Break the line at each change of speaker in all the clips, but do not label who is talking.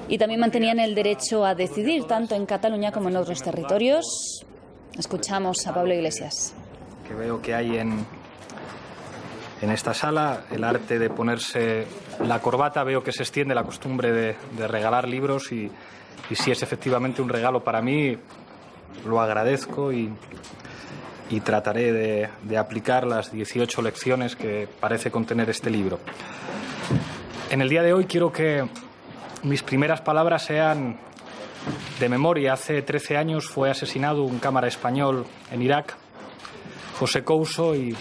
y también mantenían el derecho a decidir, tanto en Cataluña como en otros territorios. Escuchamos a Pablo Iglesias.
Que veo que hay en esta sala el arte de ponerse la corbata. Veo que se extiende la costumbre de regalar libros y si es efectivamente un regalo para mí, lo agradezco y trataré de aplicar las 18 lecciones que parece contener este libro. En el día de hoy quiero que mis primeras palabras sean de memoria. Hace 13 años fue asesinado un cámara español en Irak, José Couso, y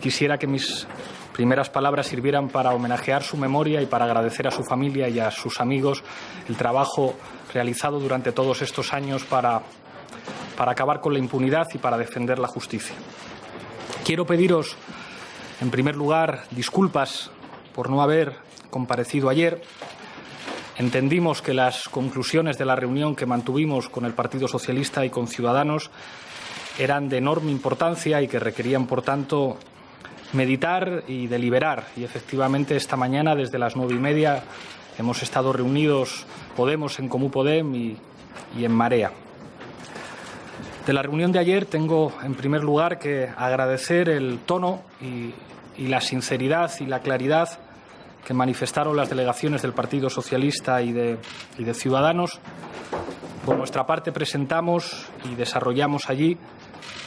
quisiera que mis primeras palabras sirvieran para homenajear su memoria y para agradecer a su familia y a sus amigos el trabajo realizado durante todos estos años para acabar con la impunidad y para defender la justicia. Quiero pediros, en primer lugar, disculpas por no haber comparecido ayer. Entendimos que las conclusiones de la reunión que mantuvimos con el Partido Socialista y con Ciudadanos eran de enorme importancia y que requerían, por tanto, meditar y deliberar. Y efectivamente esta mañana, desde las 9:30, hemos estado reunidos Podemos, En Comú Podem y en Marea. De la reunión de ayer tengo, en primer lugar, que agradecer el tono y la sinceridad y la claridad que manifestaron las delegaciones del Partido Socialista y de Ciudadanos. Por nuestra parte presentamos y desarrollamos allí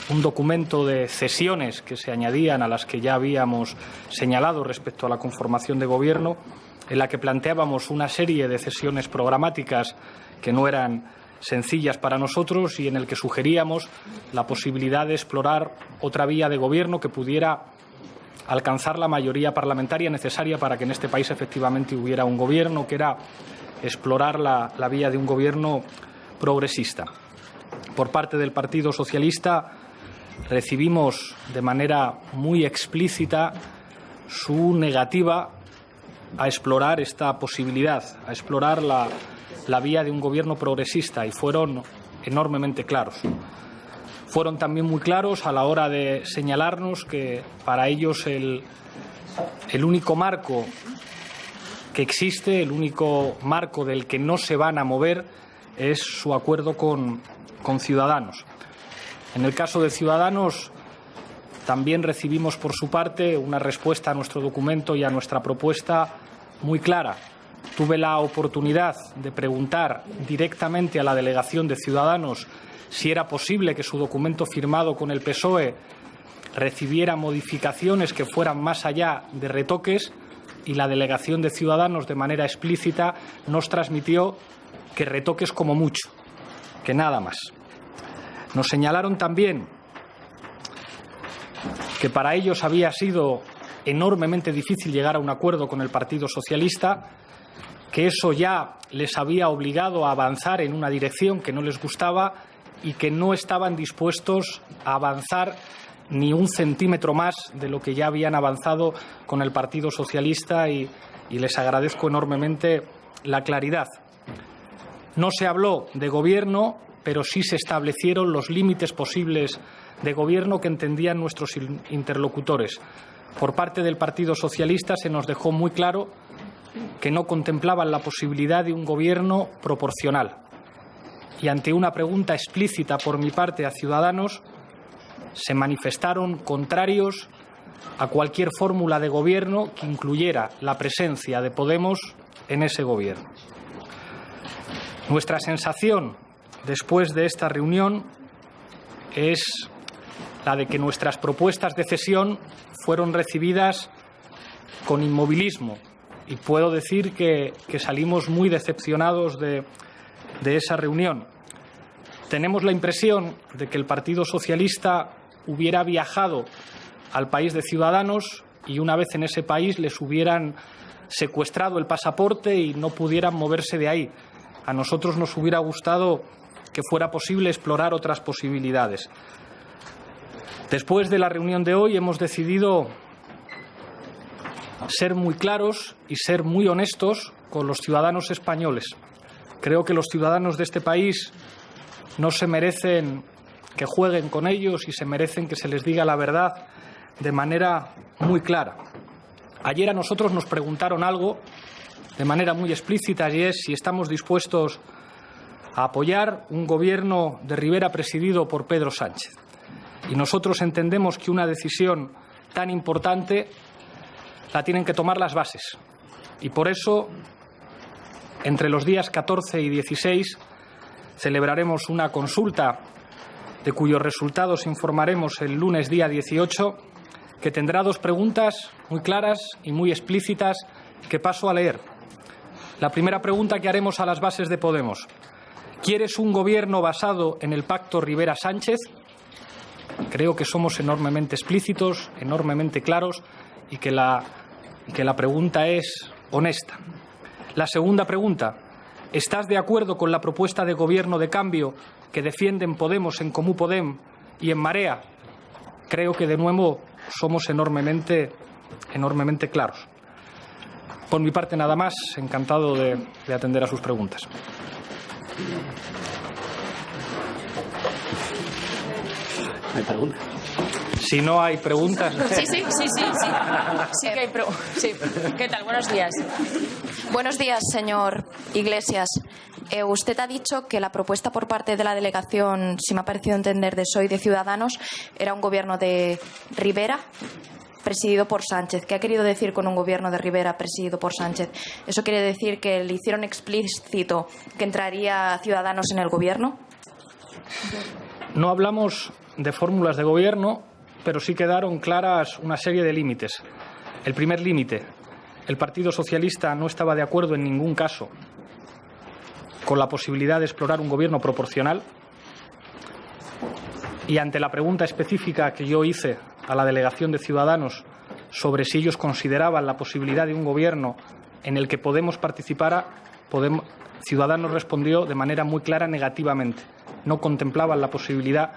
un documento de cesiones que se añadían a las que ya habíamos señalado respecto a la conformación de gobierno, en la que planteábamos una serie de cesiones programáticas que no eran sencillas para nosotros y en el que sugeríamos la posibilidad de explorar otra vía de gobierno que pudiera alcanzar la mayoría parlamentaria necesaria para que en este país efectivamente hubiera un gobierno, que era explorar la vía de un gobierno progresista. Por parte del Partido Socialista recibimos de manera muy explícita su negativa a explorar esta posibilidad, a explorar la vía de un gobierno progresista, y fueron enormemente claros. Fueron también muy claros a la hora de señalarnos que para ellos el único marco que existe, el único marco del que no se van a mover, es su acuerdo con Ciudadanos. En el caso de Ciudadanos, también recibimos por su parte una respuesta a nuestro documento y a nuestra propuesta muy clara. Tuve la oportunidad de preguntar directamente a la delegación de Ciudadanos si era posible que su documento firmado con el PSOE recibiera modificaciones que fueran más allá de retoques, y la delegación de Ciudadanos de manera explícita nos transmitió que retoques como mucho, que nada más. Nos señalaron también que para ellos había sido enormemente difícil llegar a un acuerdo con el Partido Socialista, que eso ya les había obligado a avanzar en una dirección que no les gustaba y que no estaban dispuestos a avanzar ni un centímetro más de lo que ya habían avanzado con el Partido Socialista, y les agradezco enormemente la claridad. No se habló de gobierno, pero sí se establecieron los límites posibles de gobierno que entendían nuestros interlocutores. Por parte del Partido Socialista se nos dejó muy claro que no contemplaban la posibilidad de un gobierno proporcional. Y ante una pregunta explícita por mi parte a Ciudadanos, se manifestaron contrarios a cualquier fórmula de gobierno que incluyera la presencia de Podemos en ese gobierno. Nuestra sensación después de esta reunión es la de que nuestras propuestas de cesión fueron recibidas con inmovilismo, y puedo decir que salimos muy decepcionados de esa reunión. Tenemos la impresión de que el Partido Socialista hubiera viajado al país de Ciudadanos y una vez en ese país les hubieran secuestrado el pasaporte y no pudieran moverse de ahí. A nosotros nos hubiera gustado que fuera posible explorar otras posibilidades. Después de la reunión de hoy hemos decidido ser muy claros y ser muy honestos con los ciudadanos españoles. Creo que los ciudadanos de este país no se merecen que jueguen con ellos y se merecen que se les diga la verdad de manera muy clara. Ayer a nosotros nos preguntaron algo de manera muy explícita, y es si estamos dispuestos a apoyar un gobierno de Rivera presidido por Pedro Sánchez. Y nosotros entendemos que una decisión tan importante la tienen que tomar las bases. Y por eso, entre los días 14 y 16, celebraremos una consulta de cuyos resultados informaremos el lunes día 18, que tendrá dos preguntas muy claras y muy explícitas que paso a leer. La primera pregunta que haremos a las bases de Podemos: ¿quieres un gobierno basado en el pacto Rivera-Sánchez? Creo que somos enormemente explícitos, enormemente claros y que la pregunta es honesta. La segunda pregunta: ¿estás de acuerdo con la propuesta de gobierno de cambio que defienden Podemos, En Comú Podem y En Marea? Creo que de nuevo somos enormemente claros. Por mi parte nada más, encantado de atender a sus preguntas.
¿Hay preguntas?
Si no hay preguntas...
Sí que hay preguntas. Sí. ¿Qué tal? Buenos días.
Buenos días, señor Iglesias. Usted ha dicho que la propuesta por parte de la delegación, si me ha parecido entender, de PSOE y de Ciudadanos, era un gobierno de Rivera presidido por Sánchez. ¿Qué ha querido decir con un gobierno de Rivera presidido por Sánchez? ¿Eso quiere decir que le hicieron explícito que entraría Ciudadanos en el gobierno?
No hablamos de fórmulas de gobierno, pero sí quedaron claras una serie de límites. El primer límite: el Partido Socialista no estaba de acuerdo en ningún caso con la posibilidad de explorar un gobierno proporcional. Y ante la pregunta específica que yo hice a la delegación de Ciudadanos sobre si ellos consideraban la posibilidad de un gobierno en el que Podemos participara, Ciudadanos respondió de manera muy clara negativamente. No contemplaban la posibilidad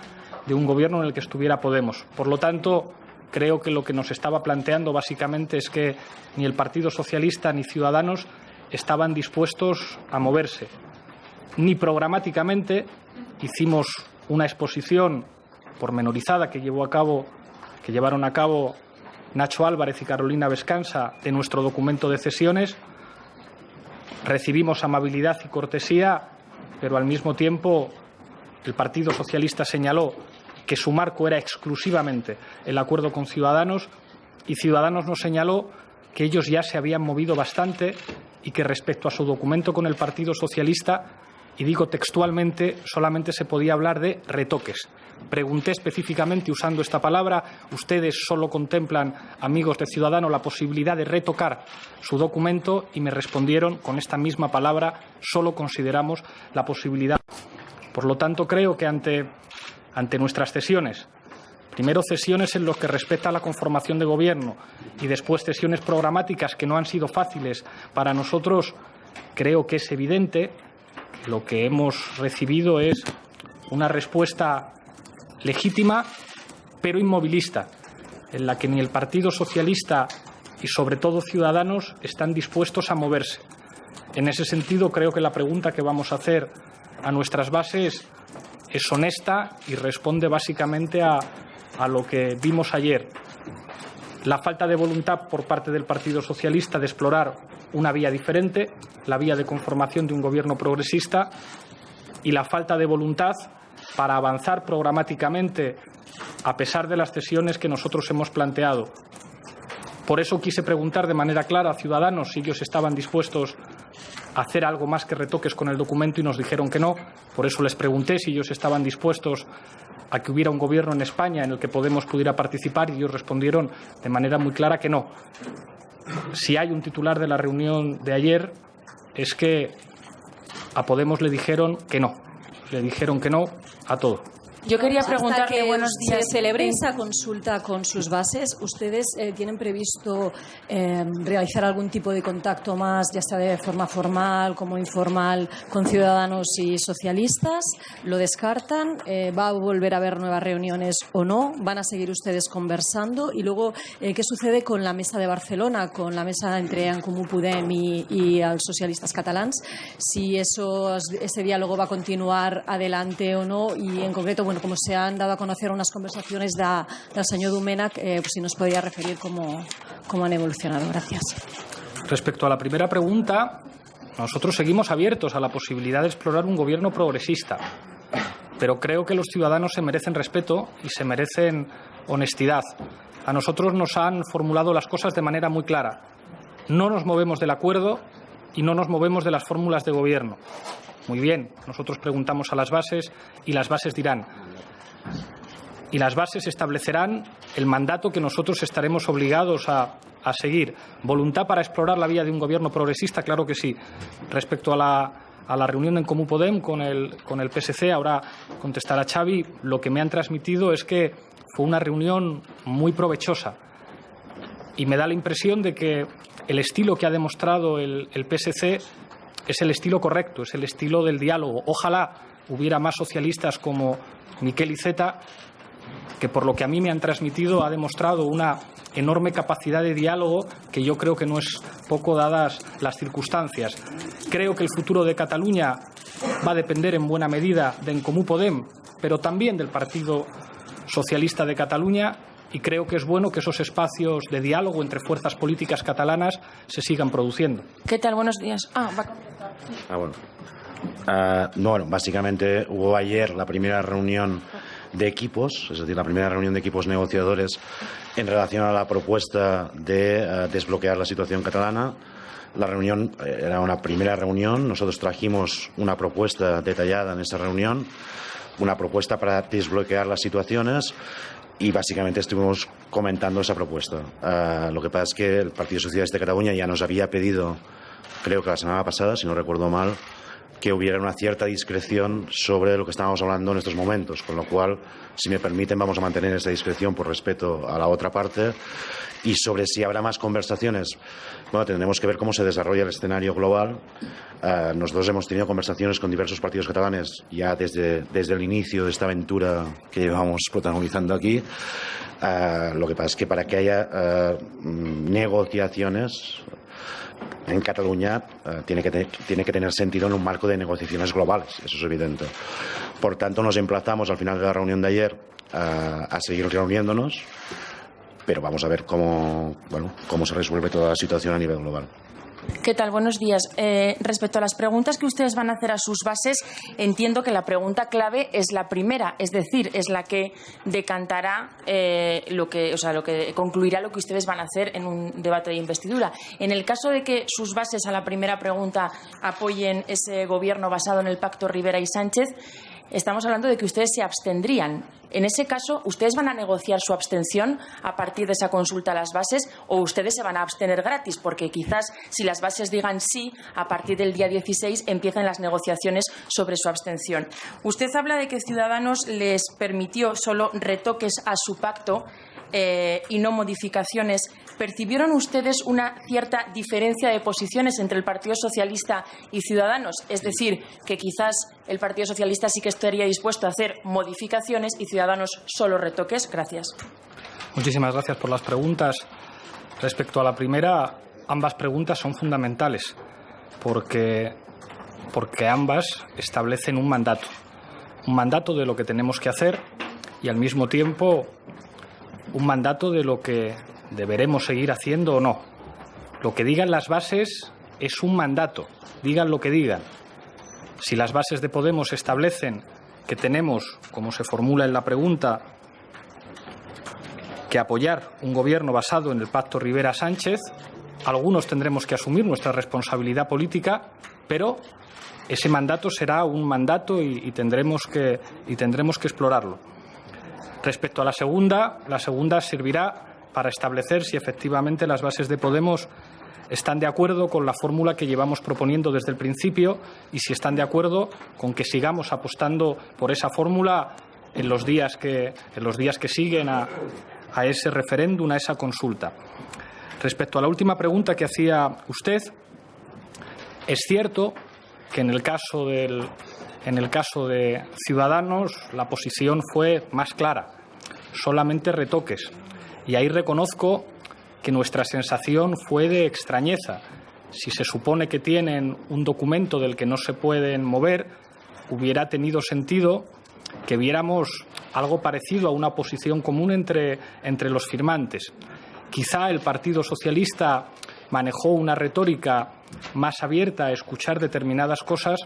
de un gobierno en el que estuviera Podemos. Por lo tanto, creo que lo que nos estaba planteando básicamente es que ni el Partido Socialista ni Ciudadanos estaban dispuestos a moverse. Ni programáticamente. Hicimos una exposición pormenorizada que llevaron a cabo Nacho Álvarez y Carolina Vescansa de nuestro documento de cesiones. Recibimos amabilidad y cortesía, pero al mismo tiempo el Partido Socialista señaló que su marco era exclusivamente el acuerdo con Ciudadanos, y Ciudadanos nos señaló que ellos ya se habían movido bastante y que respecto a su documento con el Partido Socialista, y digo textualmente, solamente se podía hablar de retoques. Pregunté específicamente usando esta palabra: ¿ustedes solo contemplan, amigos de Ciudadanos, la posibilidad de retocar su documento? Y me respondieron con esta misma palabra: solo consideramos la posibilidad. Por lo tanto, creo que ante nuestras cesiones, primero cesiones en lo que respecta a la conformación de gobierno y después cesiones programáticas que no han sido fáciles para nosotros, creo que es evidente que lo que hemos recibido es una respuesta legítima pero inmovilista, en la que ni el Partido Socialista y sobre todo Ciudadanos están dispuestos a moverse. En ese sentido, creo que la pregunta que vamos a hacer a nuestras bases es honesta y responde básicamente a lo que vimos ayer. La falta de voluntad por parte del Partido Socialista de explorar una vía diferente, la vía de conformación de un gobierno progresista, y la falta de voluntad para avanzar programáticamente a pesar de las cesiones que nosotros hemos planteado. Por eso quise preguntar de manera clara a Ciudadanos si ellos estaban dispuestos a hacer algo más que retoques con el documento, y nos dijeron que no. Por eso les pregunté si ellos estaban dispuestos a que hubiera un gobierno en España en el que Podemos pudiera participar, y ellos respondieron de manera muy clara que no. Si hay un titular de la reunión de ayer, es que a Podemos le dijeron que no. Le dijeron que no a todo.
Yo quería preguntarle,
que
buenos días.
se celebre esa consulta con sus bases, ¿ustedes tienen previsto realizar algún tipo de contacto más, ya sea de forma formal como informal, con Ciudadanos y socialistas? ¿Lo descartan? ¿Va a volver a haber nuevas reuniones o no? ¿Van a seguir ustedes conversando? Y luego, ¿qué sucede con la mesa de Barcelona, con la mesa entre En Comú Podem y els socialistas catalans? Si ese diálogo va a continuar adelante o no, y en concreto, bueno, como se han dado a conocer unas conversaciones del señor Domènech, pues si nos podría referir cómo han evolucionado. Gracias.
Respecto a la primera pregunta, nosotros seguimos abiertos a la posibilidad de explorar un gobierno progresista, pero creo que los ciudadanos se merecen respeto y se merecen honestidad. A nosotros nos han formulado las cosas de manera muy clara. No nos movemos del acuerdo y no nos movemos de las fórmulas de gobierno. Muy bien, nosotros preguntamos a las bases y las bases dirán. Y las bases establecerán el mandato que nosotros estaremos obligados a seguir. ¿Voluntad para explorar la vía de un gobierno progresista? Claro que sí. Respecto a la reunión en Comú Podem con el PSC, ahora contestará Xavi, lo que me han transmitido es que fue una reunión muy provechosa. Y me da la impresión de que el estilo que ha demostrado el PSC es el estilo correcto, es el estilo del diálogo. Ojalá hubiera más socialistas como Miquel Iceta, que por lo que a mí me han transmitido ha demostrado una enorme capacidad de diálogo que yo creo que no es poco dadas las circunstancias. Creo que el futuro de Cataluña va a depender en buena medida de En Comú Podem, pero también del Partido Socialista de Cataluña, y creo que es bueno que esos espacios de diálogo entre fuerzas políticas catalanas se sigan produciendo.
¿Qué tal? Buenos días.
Bueno, básicamente hubo ayer la primera reunión de equipos, es decir, la primera reunión de equipos negociadores en relación a la propuesta de desbloquear la situación catalana. La reunión era una primera reunión, nosotros trajimos una propuesta detallada en esa reunión, una propuesta para desbloquear las situaciones y básicamente estuvimos comentando esa propuesta. Lo que pasa es que el Partido Socialista de Cataluña ya nos había pedido, creo que la semana pasada, si no recuerdo mal, que hubiera una cierta discreción sobre lo que estábamos hablando en estos momentos, con lo cual, si me permiten, vamos a mantener esa discreción por respeto a la otra parte. Y sobre si habrá más conversaciones, bueno, tendremos que ver cómo se desarrolla el escenario global. Nosotros hemos tenido conversaciones con diversos partidos catalanes ya desde el inicio de esta aventura que llevamos protagonizando aquí. Lo que pasa es que para que haya negociaciones en Cataluña tiene que tener sentido en un marco de negociaciones globales, eso es evidente. Por tanto, nos emplazamos al final de la reunión de ayer a seguir reuniéndonos, pero vamos a ver cómo se resuelve toda la situación a nivel global.
¿Qué tal? Buenos días. Respecto a las preguntas que ustedes van a hacer a sus bases, entiendo que la pregunta clave es la primera, es decir, es la que decantará lo que concluirá lo que ustedes van a hacer en un debate de investidura. En el caso de que sus bases a la primera pregunta apoyen ese gobierno basado en el pacto Rivera y Sánchez, estamos hablando de que ustedes se abstendrían. En ese caso, ¿ustedes van a negociar su abstención a partir de esa consulta a las bases o ustedes se van a abstener gratis? Porque quizás si las bases digan sí, a partir del día 16 empiezan las negociaciones sobre su abstención. Usted habla de que Ciudadanos les permitió solo retoques a su pacto y no modificaciones. ¿Percibieron ustedes una cierta diferencia de posiciones entre el Partido Socialista y Ciudadanos? Es decir, que quizás el Partido Socialista sí que estaría dispuesto a hacer modificaciones y Ciudadanos solo retoques. Gracias.
Muchísimas gracias por las preguntas. Respecto a la primera, ambas preguntas son fundamentales porque ambas establecen un mandato de lo que tenemos que hacer y al mismo tiempo un mandato de lo que deberemos seguir haciendo o no. Lo que digan las bases es un mandato, digan lo que digan. Si las bases de Podemos establecen que tenemos, como se formula en la pregunta, que apoyar un gobierno basado en el pacto Rivera-Sánchez, algunos tendremos que asumir nuestra responsabilidad política, pero ese mandato será un mandato y tendremos que explorarlo. Respecto a la segunda servirá para establecer si efectivamente las bases de Podemos están de acuerdo con la fórmula que llevamos proponiendo desde el principio y si están de acuerdo con que sigamos apostando por esa fórmula en los días que siguen a ese referéndum, a esa consulta. Respecto a la última pregunta que hacía usted, es cierto que en el caso de Ciudadanos la posición fue más clara, solamente retoques. Y ahí reconozco que nuestra sensación fue de extrañeza. Si se supone que tienen un documento del que no se pueden mover, hubiera tenido sentido que viéramos algo parecido a una posición común entre los firmantes. Quizá el Partido Socialista manejó una retórica más abierta a escuchar determinadas cosas,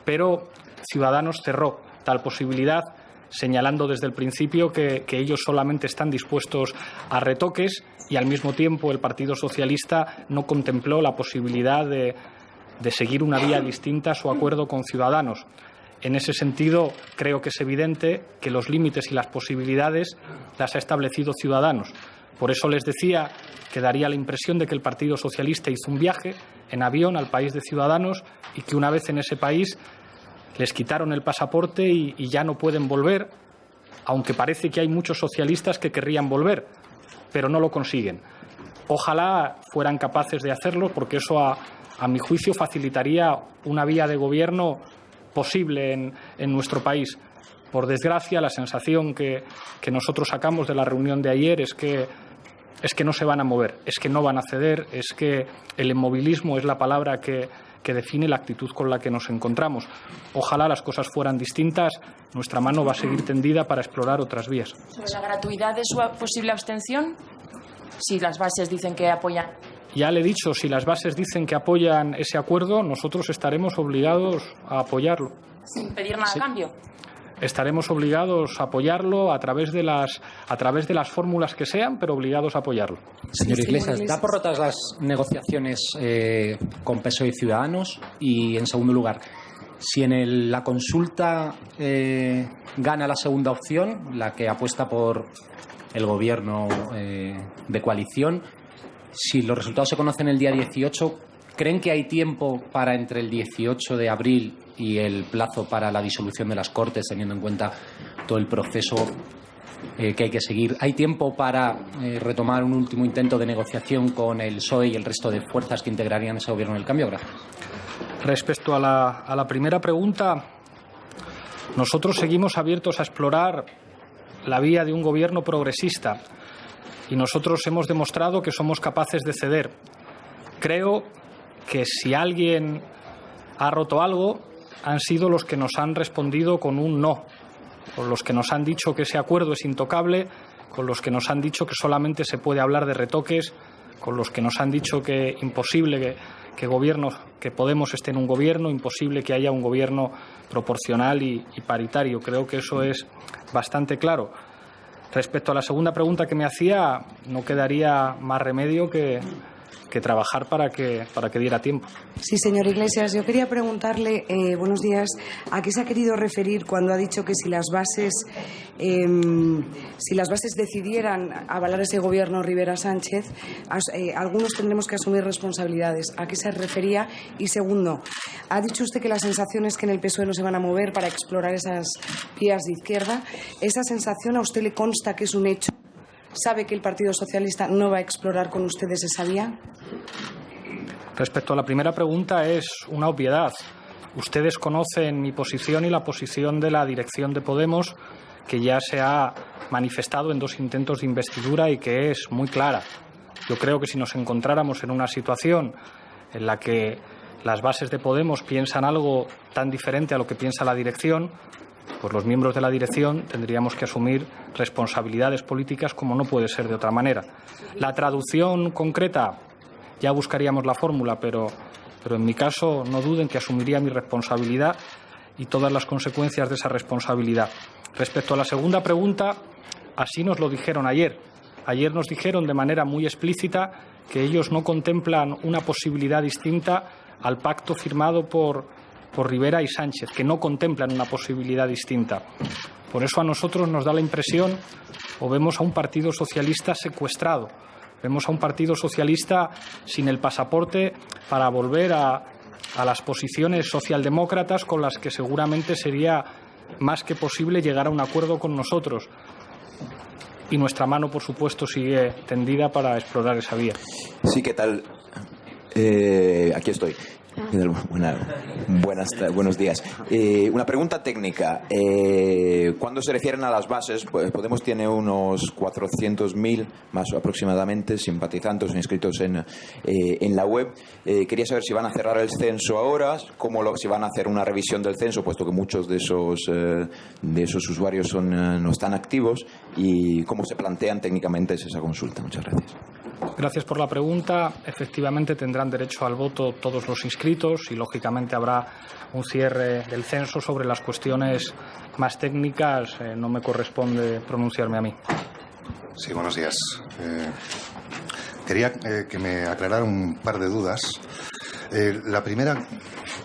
pero Ciudadanos cerró tal posibilidad, señalando desde el principio que ellos solamente están dispuestos a retoques, y al mismo tiempo el Partido Socialista no contempló la posibilidad de seguir una vía distinta a su acuerdo con Ciudadanos. En ese sentido, creo que es evidente que los límites y las posibilidades las ha establecido Ciudadanos. Por eso les decía que daría la impresión de que el Partido Socialista hizo un viaje en avión al país de Ciudadanos y que una vez en ese país les quitaron el pasaporte y ya no pueden volver, aunque parece que hay muchos socialistas que querrían volver, pero no lo consiguen. Ojalá fueran capaces de hacerlo, porque eso, a mi juicio, facilitaría una vía de gobierno posible en nuestro país. Por desgracia, la sensación que nosotros sacamos de la reunión de ayer es que no se van a mover, es que no van a ceder, es que el inmovilismo es la palabra que define la actitud con la que nos encontramos. Ojalá las cosas fueran distintas. Nuestra mano va a seguir tendida para explorar otras vías.
¿Sobre la gratuidad de su posible abstención? Si las bases dicen que apoyan.
Ya le he dicho, si las bases dicen que apoyan ese acuerdo, nosotros estaremos obligados a apoyarlo.
Sin pedir nada a cambio.
Estaremos obligados a apoyarlo a través de las fórmulas que sean, pero obligados a apoyarlo.
Señor Iglesias, ¿da por rotas las negociaciones con PSOE y Ciudadanos? Y, en segundo lugar, si en la consulta gana la segunda opción, la que apuesta por el gobierno de coalición, si los resultados se conocen el día 18, ¿creen que hay tiempo para, entre el 18 de abril y el plazo para la disolución de las Cortes, teniendo en cuenta todo el proceso que hay que seguir? ¿Hay tiempo para retomar un último intento de negociación con el PSOE y el resto de fuerzas que integrarían ese gobierno del cambio? Gracias.
Respecto a la primera pregunta, nosotros seguimos abiertos a explorar la vía de un gobierno progresista y nosotros hemos demostrado que somos capaces de ceder. Creo que si alguien ha roto algo, han sido los que nos han respondido con un no, con los que nos han dicho que ese acuerdo es intocable, con los que nos han dicho que solamente se puede hablar de retoques, con los que nos han dicho que imposible que Podemos esté en un gobierno, imposible que haya un gobierno proporcional y paritario. Creo que eso es bastante claro. Respecto a la segunda pregunta que me hacía, no quedaría más remedio que trabajar para que diera tiempo.
Sí, señor Iglesias, yo quería preguntarle, buenos días, ¿a qué se ha querido referir cuando ha dicho que si las bases decidieran avalar ese gobierno Rivera-Sánchez, algunos tendremos que asumir responsabilidades? ¿A qué se refería? Y segundo, ha dicho usted que la sensación es que en el PSOE no se van a mover para explorar esas vías de izquierda. ¿Esa sensación a usted le consta que es un hecho? ¿Sabe que el Partido Socialista no va a explorar con ustedes esa vía?
Respecto a la primera pregunta, es una obviedad. Ustedes conocen mi posición y la posición de la dirección de Podemos, que ya se ha manifestado en 2 intentos de investidura y que es muy clara. Yo creo que si nos encontráramos en una situación en la que las bases de Podemos piensan algo tan diferente a lo que piensa la dirección, pues los miembros de la dirección tendríamos que asumir responsabilidades políticas, como no puede ser de otra manera. La traducción concreta, ya buscaríamos la fórmula, pero en mi caso no duden que asumiría mi responsabilidad y todas las consecuencias de esa responsabilidad. Respecto a la segunda pregunta, así nos lo dijeron ayer. Ayer nos dijeron de manera muy explícita que ellos no contemplan una posibilidad distinta al pacto firmado por Rivera y Sánchez, que no contemplan una posibilidad distinta. Por eso a nosotros nos da la impresión, o vemos a un Partido Socialista secuestrado, vemos a un Partido Socialista sin el pasaporte para volver a las posiciones socialdemócratas con las que seguramente sería más que posible llegar a un acuerdo con nosotros. Y nuestra mano, por supuesto, sigue tendida para explorar esa vía.
Sí, ¿qué tal? Aquí estoy. Buenos días. Una pregunta técnica. Cuando se refieren a las bases, pues Podemos tiene unos 400.000 más aproximadamente simpatizantes inscritos en la web. Quería saber si van a cerrar el censo ahora, si van a hacer una revisión del censo, puesto que muchos de esos usuarios no están activos, y cómo se plantean técnicamente esa consulta. Muchas gracias.
Gracias por la pregunta. Efectivamente tendrán derecho al voto todos los inscritos y, lógicamente, habrá un cierre del censo. Sobre las cuestiones más técnicas no me corresponde pronunciarme a mí.
Sí, buenos días. Quería que me aclarara un par de dudas. La primera,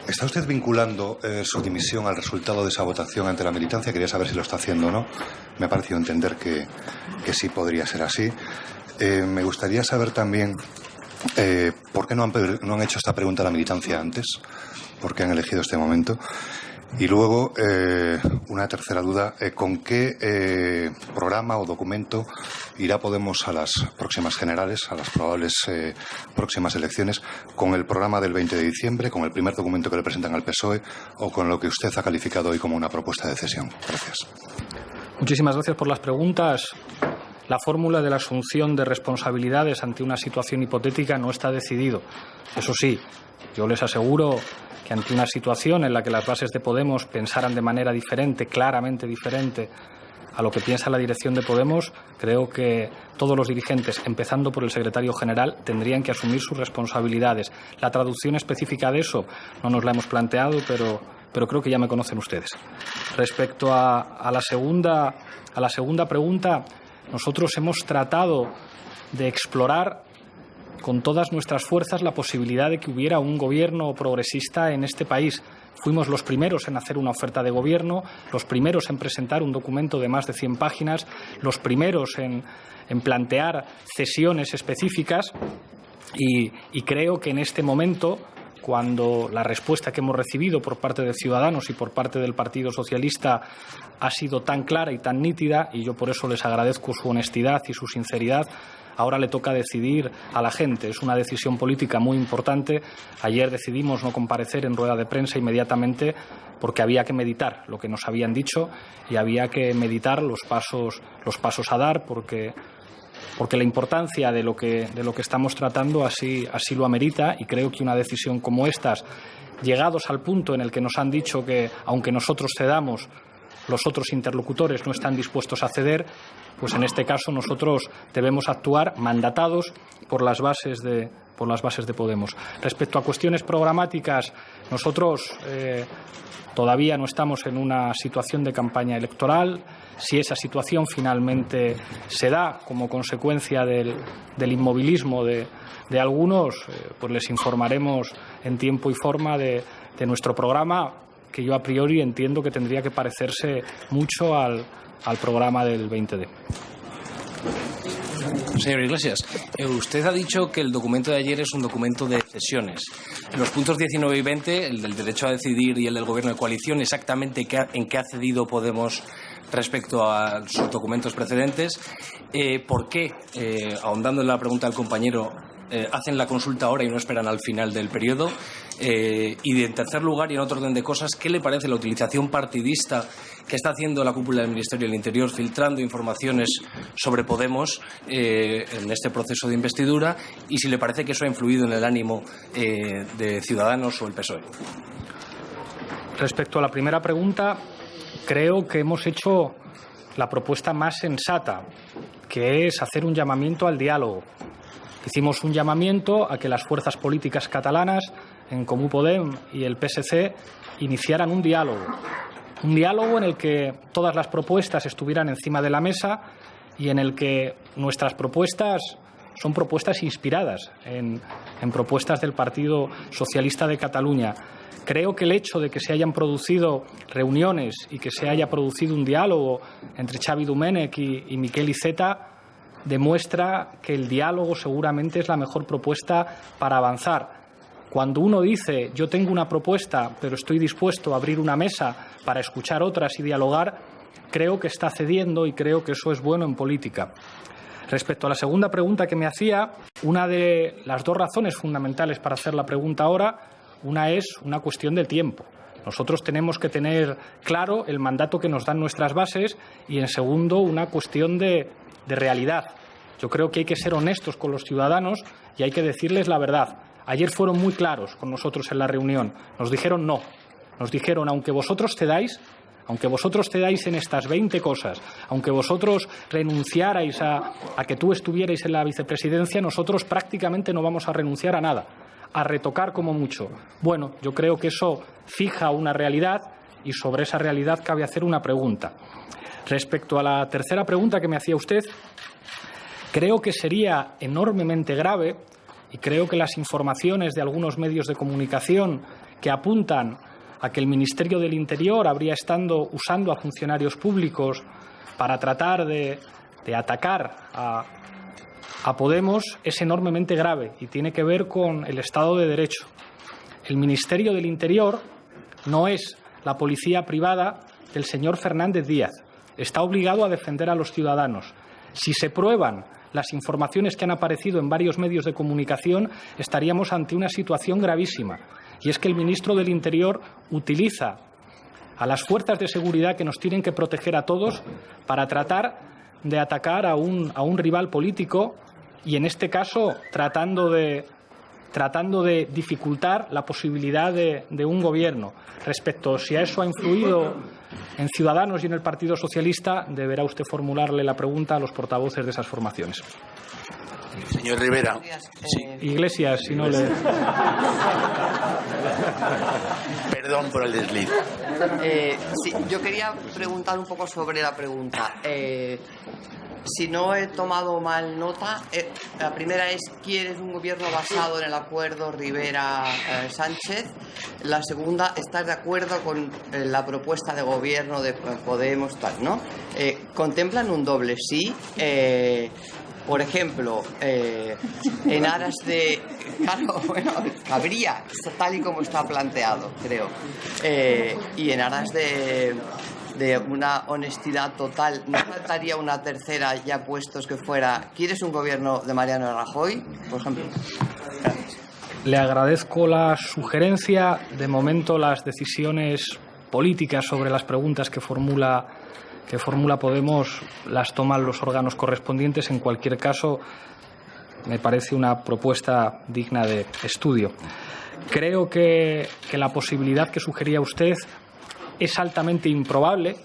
¿está usted vinculando su dimisión al resultado de esa votación ante la militancia? Quería saber si lo está haciendo o no. Me ha parecido entender que sí podría ser así. Me gustaría saber también por qué no han hecho esta pregunta a la militancia antes, por qué han elegido este momento. Y luego, una tercera duda, ¿con qué programa o documento irá Podemos a las próximas generales, a las probables próximas elecciones? ¿Con el programa del 20 de diciembre, con el primer documento que le presentan al PSOE o con lo que usted ha calificado hoy como una propuesta de cesión? Gracias.
Muchísimas gracias por las preguntas. La fórmula de la asunción de responsabilidades ante una situación hipotética no está decidido. Eso sí, yo les aseguro que ante una situación en la que las bases de Podemos pensaran de manera diferente, claramente diferente a lo que piensa la dirección de Podemos, creo que todos los dirigentes, empezando por el secretario general, tendrían que asumir sus responsabilidades. La traducción específica de eso no nos la hemos planteado, pero creo que ya me conocen ustedes. Respecto a la segunda pregunta, nosotros hemos tratado de explorar con todas nuestras fuerzas la posibilidad de que hubiera un gobierno progresista en este país. Fuimos los primeros en hacer una oferta de gobierno, los primeros en presentar un documento de más de 100 páginas, los primeros en plantear cesiones específicas y creo que en este momento, cuando la respuesta que hemos recibido por parte de Ciudadanos y por parte del Partido Socialista ha sido tan clara y tan nítida, y yo por eso les agradezco su honestidad y su sinceridad, ahora le toca decidir a la gente. Es una decisión política muy importante. Ayer decidimos no comparecer en rueda de prensa inmediatamente porque había que meditar lo que nos habían dicho y había que meditar los pasos a dar porque la importancia de lo que estamos tratando así lo amerita, y creo que una decisión como estas, llegados al punto en el que nos han dicho que aunque nosotros cedamos, los otros interlocutores no están dispuestos a ceder, pues en este caso nosotros debemos actuar mandatados por las bases de Podemos. Respecto a cuestiones programáticas, nosotros todavía no estamos en una situación de campaña electoral. Si esa situación finalmente se da como consecuencia del inmovilismo de algunos, pues les informaremos en tiempo y forma de nuestro programa, que yo a priori entiendo que tendría que parecerse mucho al programa del 20D.
Señor Iglesias, usted ha dicho que el documento de ayer es un documento de cesiones. Los puntos 19 y 20, el del derecho a decidir y el del gobierno de coalición, exactamente en qué ha cedido Podemos respecto a sus documentos precedentes. ¿Por qué, ahondando en la pregunta del compañero, hacen la consulta ahora y no esperan al final del periodo? Y en tercer lugar, y en otro orden de cosas, ¿qué le parece la utilización partidista que está haciendo la cúpula del Ministerio del Interior, filtrando informaciones sobre Podemos en este proceso de investidura, y si le parece que eso ha influido en el ánimo de Ciudadanos o el PSOE?
Respecto a la primera pregunta, creo que hemos hecho la propuesta más sensata, que es hacer un llamamiento al diálogo. Hicimos un llamamiento a que las fuerzas políticas catalanas, En Comú Podem y el PSC, iniciaran un diálogo en el que todas las propuestas estuvieran encima de la mesa y en el que nuestras propuestas son propuestas inspiradas en propuestas del Partido Socialista de Cataluña. Creo que el hecho de que se hayan producido reuniones y que se haya producido un diálogo entre Xavi Domènech y Miquel Iceta demuestra que el diálogo seguramente es la mejor propuesta para avanzar. Cuando uno dice yo tengo una propuesta pero estoy dispuesto a abrir una mesa para escuchar otras y dialogar, creo que está cediendo y creo que eso es bueno en política. Respecto a la segunda pregunta que me hacía, una de las dos razones fundamentales para hacer la pregunta ahora, una es una cuestión de tiempo. Nosotros tenemos que tener claro el mandato que nos dan nuestras bases y, en segundo, una cuestión de realidad. Yo creo que hay que ser honestos con los ciudadanos y hay que decirles la verdad. Ayer fueron muy claros con nosotros en la reunión. Nos dijeron no. Nos dijeron, aunque vosotros cedáis, aunque vosotros cedáis en estas 20 cosas, aunque vosotros renunciarais a que tú estuvierais en la vicepresidencia, nosotros prácticamente no vamos a renunciar a nada, a retocar como mucho. Bueno, yo creo que eso fija una realidad y sobre esa realidad cabe hacer una pregunta. Respecto a la tercera pregunta que me hacía usted, creo que sería enormemente grave, y creo que las informaciones de algunos medios de comunicación que apuntan a que el Ministerio del Interior habría estado usando a funcionarios públicos para tratar de atacar a Podemos es enormemente grave y tiene que ver con el Estado de Derecho. El Ministerio del Interior no es la policía privada del señor Fernández Díaz. Está obligado a defender a los ciudadanos. Si se prueban las informaciones que han aparecido en varios medios de comunicación, estaríamos ante una situación gravísima. Y es que el ministro del Interior utiliza a las fuerzas de seguridad que nos tienen que proteger a todos para tratar de atacar a un rival político y, en este caso, tratando de dificultar la posibilidad de un gobierno. Respecto a si a eso ha influido en Ciudadanos y en el Partido Socialista, deberá usted formularle la pregunta a los portavoces de esas formaciones.
Señor Rivera.
Sí. Iglesias, si no le...
Perdón por el desliz.
Sí, yo quería preguntar un poco sobre la pregunta. Si no he tomado mal nota, la primera es: ¿quieres un gobierno basado en el acuerdo Rivera-Sánchez? La segunda, ¿estás de acuerdo con la propuesta de gobierno de Podemos, tal, ¿no? ¿Contemplan un doble sí? Por ejemplo, en aras de... Claro, bueno, cabría, tal y como está planteado, creo. Y en aras de una honestidad total, ¿no faltaría una tercera ya puestos que fuera: ¿quieres un gobierno de Mariano Rajoy, por ejemplo? Gracias.
Le agradezco la sugerencia. De momento, las decisiones políticas sobre las preguntas que formula Podemos las toman los órganos correspondientes. En cualquier caso, me parece una propuesta digna de estudio. Creo que la posibilidad que sugería usted es altamente improbable,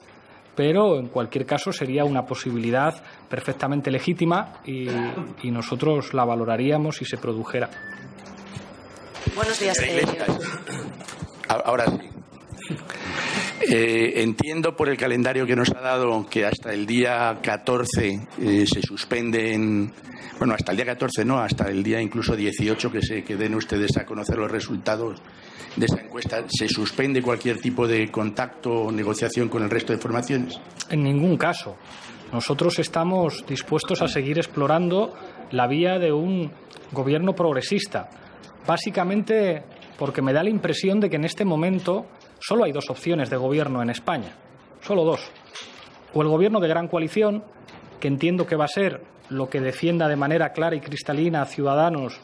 pero en cualquier caso sería una posibilidad perfectamente legítima y nosotros la valoraríamos si se produjera.
Buenos días. Ahora sí. Entiendo por el calendario que nos ha dado que hasta el día 14 se suspenden, bueno, hasta el día 14 no, hasta el día incluso 18 que den ustedes a conocer los resultados de esa encuesta, ¿se suspende cualquier tipo de contacto o negociación con el resto de formaciones?
En ningún caso. Nosotros estamos dispuestos a seguir explorando la vía de un gobierno progresista, básicamente porque me da la impresión de que en este momento solo hay dos opciones de gobierno en España, solo dos. O el gobierno de gran coalición, que entiendo que va a ser lo que defienda de manera clara y cristalina a Ciudadanos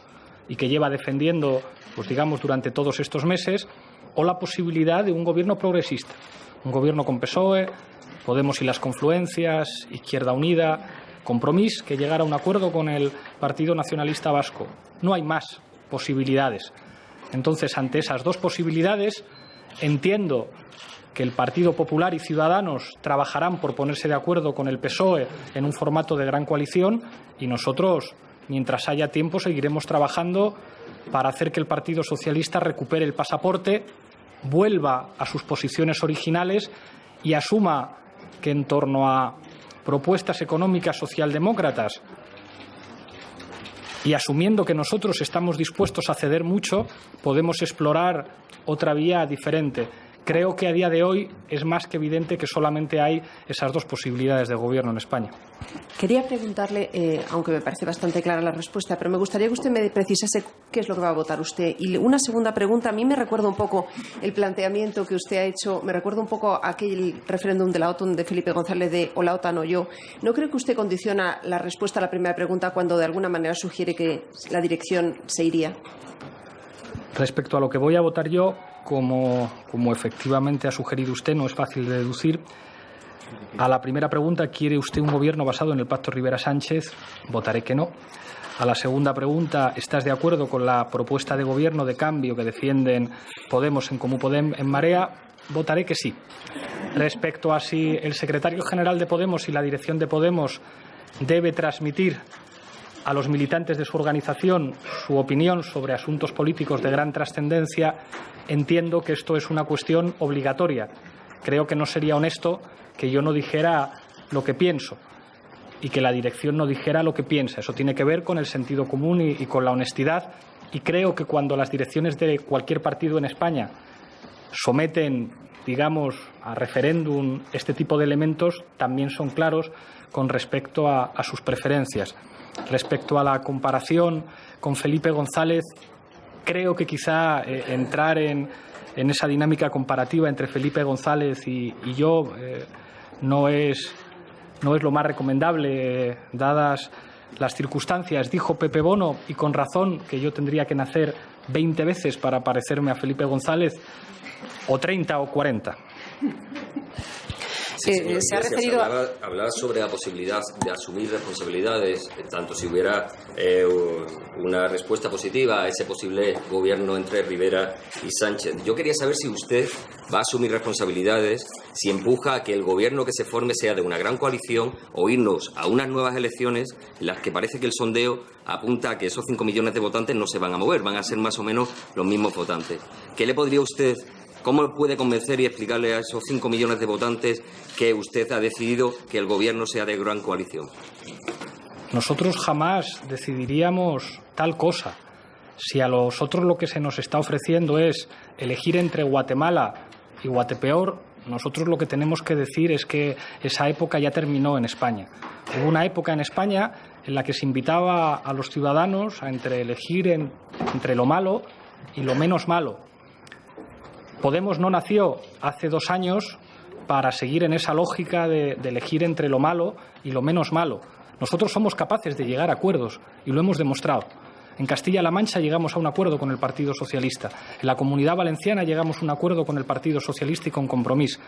y que lleva defendiendo, pues digamos, durante todos estos meses, o la posibilidad de un gobierno progresista, un gobierno con PSOE, Podemos y las confluencias, Izquierda Unida, Compromís, que llegara a un acuerdo con el Partido Nacionalista Vasco. No hay más posibilidades. Entonces, ante esas dos posibilidades, entiendo que el Partido Popular y Ciudadanos trabajarán por ponerse de acuerdo con el PSOE en un formato de gran coalición y nosotros, mientras haya tiempo, seguiremos trabajando para hacer que el Partido Socialista recupere el pasaporte, vuelva a sus posiciones originales y asuma que en torno a propuestas económicas socialdemócratas y asumiendo que nosotros estamos dispuestos a ceder mucho, podemos explorar otra vía diferente. Creo que a día de hoy es más que evidente que solamente hay esas dos posibilidades de gobierno en España.
Quería preguntarle, aunque me parece bastante clara la respuesta, pero me gustaría que usted me precisase qué es lo que va a votar usted. Y una segunda pregunta, a mí me recuerda un poco el planteamiento que usted ha hecho, me recuerda un poco a aquel referéndum de la OTAN de Felipe González de o la OTAN o yo. ¿No creo que usted condiciona la respuesta a la primera pregunta cuando de alguna manera sugiere que la dirección se iría?
Respecto a lo que voy a votar yo, como efectivamente ha sugerido usted, no es fácil de deducir. A la primera pregunta, ¿quiere usted un gobierno basado en el Pacto Rivera-Sánchez? Votaré que no. A la segunda pregunta, ¿estás de acuerdo con la propuesta de gobierno de cambio que defienden Podemos en Comú Podem en Marea? votaré que sí. Respecto a si el secretario general de Podemos y la dirección de Podemos debe transmitir a los militantes de su organización su opinión sobre asuntos políticos de gran trascendencia, entiendo que esto es una cuestión obligatoria. Creo que no sería honesto que yo no dijera lo que pienso y que la dirección no dijera lo que piensa. Eso tiene que ver con el sentido común y con la honestidad. Y creo que cuando las direcciones de cualquier partido en España someten, digamos, a referéndum este tipo de elementos, también son claros con respecto a sus preferencias. Respecto a la comparación con Felipe González, creo que quizá entrar en esa dinámica comparativa entre Felipe González y yo no es lo más recomendable, dadas las circunstancias. Dijo Pepe Bono, y con razón, que yo tendría que nacer 20 veces para parecerme a Felipe González, o 30 o 40.
Sí,
se ha referido
hablaba sobre la posibilidad de asumir responsabilidades, tanto si hubiera una respuesta positiva a ese posible gobierno entre Rivera y Sánchez. Yo quería saber si usted va a asumir responsabilidades, si empuja a que el gobierno que se forme sea de una gran coalición o irnos a unas nuevas elecciones en las que parece que el sondeo apunta a que esos 5 millones de votantes no se van a mover, van a ser más o menos los mismos votantes. ¿Qué le podría usted... ¿Cómo puede convencer y explicarle a esos 5 millones de votantes que usted ha decidido que el gobierno sea de gran coalición?
Nosotros jamás decidiríamos tal cosa. Si a nosotros lo que se nos está ofreciendo es elegir entre Guatemala y Guatepeor, nosotros lo que tenemos que decir es que esa época ya terminó en España. Hubo una época en España en la que se invitaba a los ciudadanos a elegir entre lo malo y lo menos malo. Podemos no nació hace 2 años para seguir en esa lógica de elegir entre lo malo y lo menos malo. Nosotros somos capaces de llegar a acuerdos y lo hemos demostrado. En Castilla-La Mancha llegamos a un acuerdo con el Partido Socialista. En la Comunidad Valenciana llegamos a un acuerdo con el Partido Socialista y con Compromís.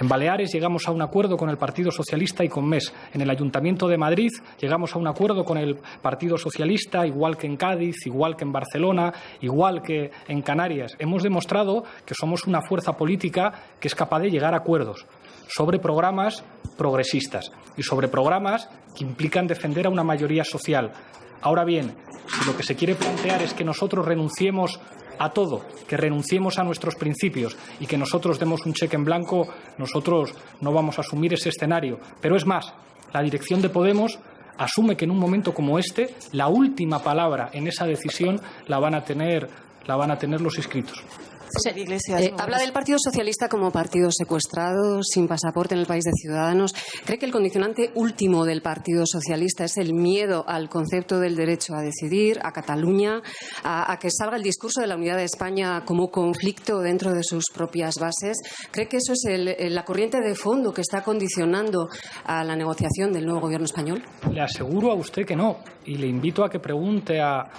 En Baleares llegamos a un acuerdo con el Partido Socialista y con MES. En el Ayuntamiento de Madrid llegamos a un acuerdo con el Partido Socialista, igual que en Cádiz, igual que en Barcelona, igual que en Canarias. Hemos demostrado que somos una fuerza política que es capaz de llegar a acuerdos sobre programas progresistas y sobre programas que implican defender a una mayoría social. Ahora bien, si lo que se quiere plantear es que nosotros renunciemos a todo, que renunciemos a nuestros principios y que nosotros demos un cheque en blanco, nosotros no vamos a asumir ese escenario. Pero es más, la dirección de Podemos asume que en un momento como este, la última palabra en esa decisión la van a tener los inscritos.
Habla del Partido Socialista como partido secuestrado, sin pasaporte en el país de Ciudadanos. ¿Cree que el condicionante último del Partido Socialista es el miedo al concepto del derecho a decidir, a Cataluña, a que salga el discurso de la unidad de España como conflicto dentro de sus propias bases? ¿Cree que eso es la corriente de fondo que está condicionando a la negociación del nuevo gobierno español?
Le aseguro a usted que no, y le invito a que pregunte a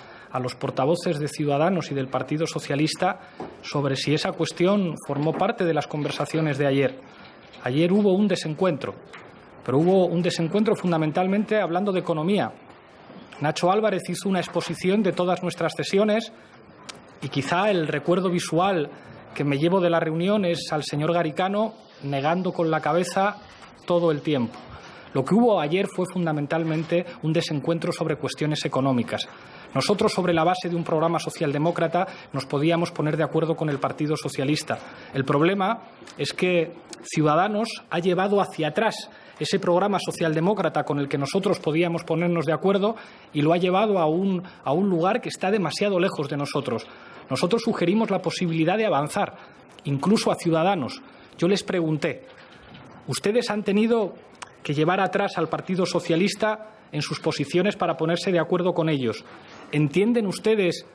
los portavoces de Ciudadanos y del Partido Socialista sobre si esa cuestión formó parte de las conversaciones de ayer. Ayer hubo un desencuentro, pero hubo un desencuentro fundamentalmente hablando de economía. Nacho Álvarez hizo una exposición de todas nuestras cesiones y quizá el recuerdo visual que me llevo de la reunión es al señor Garicano negando con la cabeza todo el tiempo. Lo que hubo ayer fue fundamentalmente un desencuentro sobre cuestiones económicas. Nosotros, sobre la base de un programa socialdemócrata, nos podíamos poner de acuerdo con el Partido Socialista. El problema es que Ciudadanos ha llevado hacia atrás ese programa socialdemócrata con el que nosotros podíamos ponernos de acuerdo y lo ha llevado a un lugar que está demasiado lejos de nosotros. Nosotros sugerimos la posibilidad de avanzar, incluso a Ciudadanos. Yo les pregunté, ¿ustedes han tenido que llevar atrás al Partido Socialista en sus posiciones para ponerse de acuerdo con ellos? ¿Entienden ustedes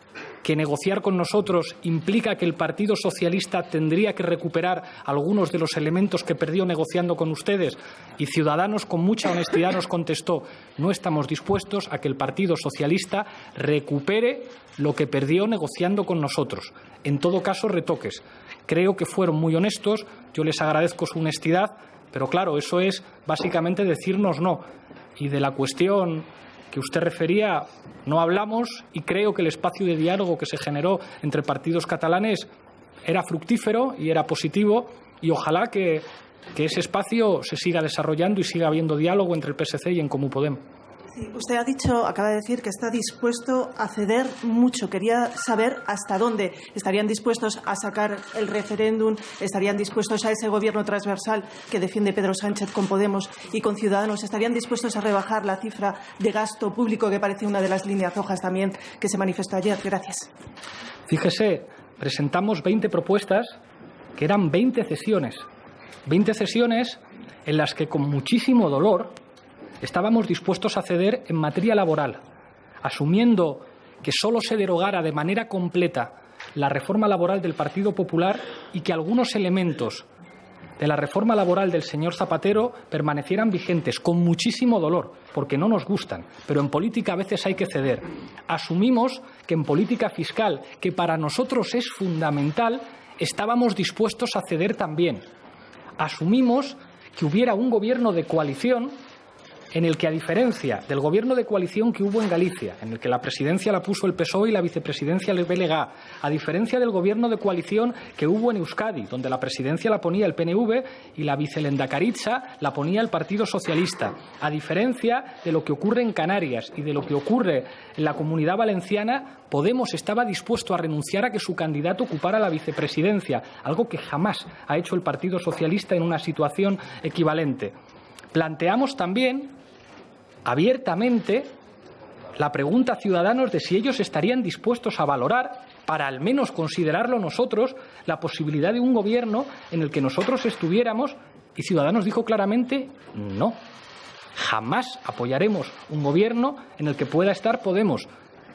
que negociar con nosotros implica que el Partido Socialista tendría que recuperar algunos de los elementos que perdió negociando con ustedes? Y Ciudadanos, con mucha honestidad, nos contestó: no estamos dispuestos a que el Partido Socialista recupere lo que perdió negociando con nosotros. En todo caso, retoques. Creo que fueron muy honestos, yo les agradezco su honestidad, pero claro, eso es básicamente decirnos no. Y de la cuestión que usted refería no hablamos, y creo que el espacio de diálogo que se generó entre partidos catalanes era fructífero y era positivo, y ojalá que ese espacio se siga desarrollando y siga habiendo diálogo entre el PSC y En Comú Podem.
Sí, usted acaba de decir que está dispuesto a ceder mucho. Quería saber hasta dónde estarían dispuestos a sacar el referéndum, estarían dispuestos a ese gobierno transversal que defiende Pedro Sánchez con Podemos y con Ciudadanos, estarían dispuestos a rebajar la cifra de gasto público que parece una de las líneas rojas también que se manifestó ayer. Gracias.
Fíjese, presentamos 20 propuestas que eran 20 cesiones. 20 cesiones en las que con muchísimo dolor estábamos dispuestos a ceder en materia laboral, asumiendo que solo se derogara de manera completa la reforma laboral del Partido Popular y que algunos elementos de la reforma laboral del señor Zapatero permanecieran vigentes, con muchísimo dolor, porque no nos gustan, pero en política a veces hay que ceder. Asumimos que en política fiscal, que para nosotros es fundamental, estábamos dispuestos a ceder también. Asumimos que hubiera un gobierno de coalición en el que, a diferencia del gobierno de coalición que hubo en Galicia, en el que la presidencia la puso el PSOE y la vicepresidencia el BLG, a diferencia del gobierno de coalición que hubo en Euskadi, donde la presidencia la ponía el PNV y la vicelendacaritza la ponía el Partido Socialista, a diferencia de lo que ocurre en Canarias y de lo que ocurre en la Comunidad Valenciana, Podemos estaba dispuesto a renunciar a que su candidato ocupara la vicepresidencia, algo que jamás ha hecho el Partido Socialista en una situación equivalente. Planteamos también abiertamente la pregunta a Ciudadanos de si ellos estarían dispuestos a valorar, para al menos considerarlo nosotros, la posibilidad de un gobierno en el que nosotros estuviéramos, y Ciudadanos dijo claramente no. Jamás apoyaremos un gobierno en el que pueda estar Podemos.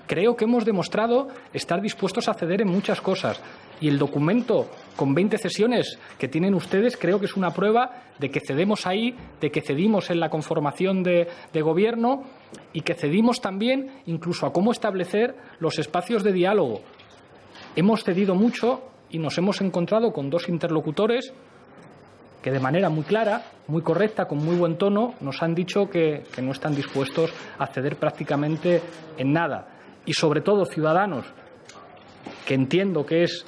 Creo que hemos demostrado estar dispuestos a ceder en muchas cosas, y el documento con 20 cesiones que tienen ustedes creo que es una prueba de que cedemos ahí, de que cedimos en la conformación de gobierno y que cedimos también incluso a cómo establecer los espacios de diálogo. Hemos cedido mucho y nos hemos encontrado con dos interlocutores que de manera muy clara, muy correcta, con muy buen tono, nos han dicho que no están dispuestos a ceder prácticamente en nada. Y sobre todo Ciudadanos, que entiendo que es,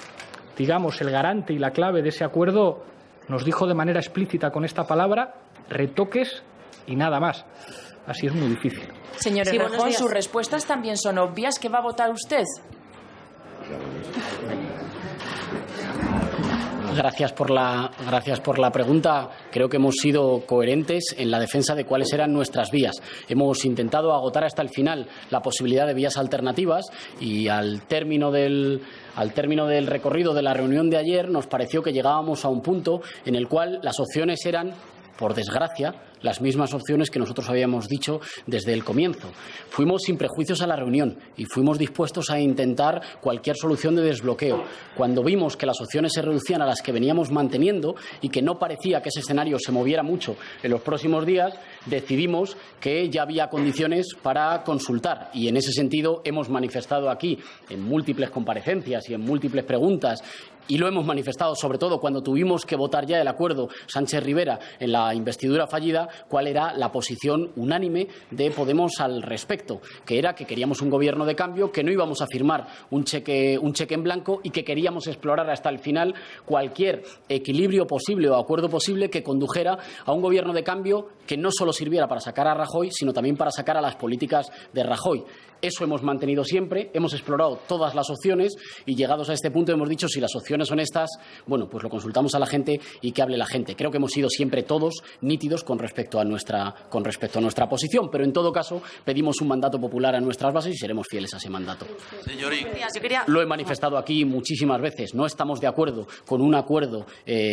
digamos, el garante y la clave de ese acuerdo, nos dijo de manera explícita con esta palabra: retoques y nada más. Así es muy difícil.
Señor Errejón, sus respuestas también son obvias. ¿Qué va a votar usted?
Gracias por la pregunta. Creo que hemos sido coherentes en la defensa de cuáles eran nuestras vías. Hemos intentado agotar hasta el final la posibilidad de vías alternativas y al término del recorrido de la reunión de ayer nos pareció que llegábamos a un punto en el cual las opciones eran, por desgracia, las mismas opciones que nosotros habíamos dicho desde el comienzo. Fuimos sin prejuicios a la reunión y fuimos dispuestos a intentar cualquier solución de desbloqueo. Cuando vimos que las opciones se reducían a las que veníamos manteniendo y que no parecía que ese escenario se moviera mucho en los próximos días, decidimos que ya había condiciones para consultar, y en ese sentido hemos manifestado aquí en múltiples comparecencias y en múltiples preguntas, y lo hemos manifestado sobre todo cuando tuvimos que votar ya el acuerdo Sánchez-Rivera en la investidura fallida, cuál era la posición unánime de Podemos al respecto, que era que queríamos un gobierno de cambio, que no íbamos a firmar un cheque en blanco y que queríamos explorar hasta el final cualquier equilibrio posible o acuerdo posible que condujera a un gobierno de cambio que no solo sirviera para sacar a Rajoy, sino también para sacar a las políticas de Rajoy. Eso hemos mantenido siempre, hemos explorado todas las opciones y llegados a este punto hemos dicho si las opciones son estas, bueno, pues lo consultamos a la gente y que hable la gente. Creo que hemos sido siempre todos nítidos con respecto a nuestra posición, pero en todo caso pedimos un mandato popular a nuestras bases y seremos fieles a ese mandato. Lo he manifestado aquí muchísimas veces, no estamos de acuerdo con un acuerdo